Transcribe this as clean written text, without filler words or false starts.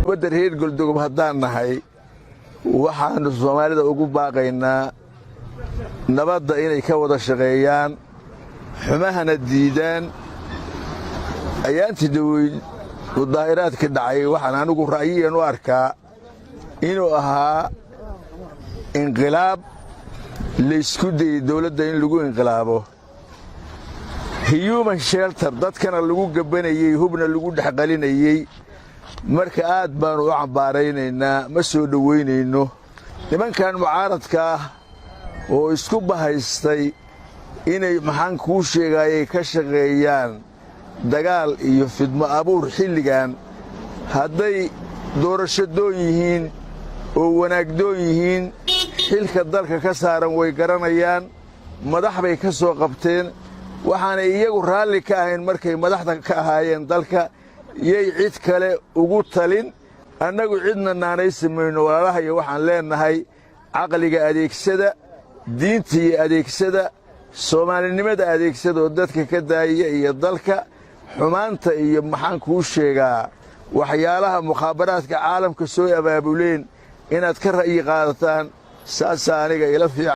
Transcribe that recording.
badda reer Galdogob haddaan nahay waxaanu Soomaalida ugu baaqaynaa nabadda inay ka wada shaqeeyaan xumahana diidaan ayaantii dhaweyd mudaahiraadka dhacay waxaan anigu ra'yiyan u arkaa inuu ahaa inqilaab laysku dayay dawladda in lagu inqilaabo human shelter dadkana lagu gabanayay hubna lagu dhexqalinayay marka aad baanu u cambaaraynaynaa ma soo dhaweynayno nimankan mucaaradka ah oo isku bahaystay inay maxaan kuu sheegayay ka shaqeeyaan dagaal iyo fidmo abuur xilligan hadday doorasho doon yihiin oo wanaagdoon yihiin xilka dalka ka saaran way garanayaan madax bay ka soo qabteen waxaanay iyagu raalli ka ahayn markay madaxda ka ahaayeen dalka yay cid kale ugu talin annagu cidna naanay samayno walaalahayo waxaan leennahay caqliga adeegsada diinta iyo adeegsada soomaalinimada adeegsada oo dadka ka daaya iyo dalka xumaanta iyo maxaan kuu sheegaa waxyaalaha mukhaabaraadka caalamka soo abaabuleen inaad ka ra'yi qaadataan saasaa aniga ila fiican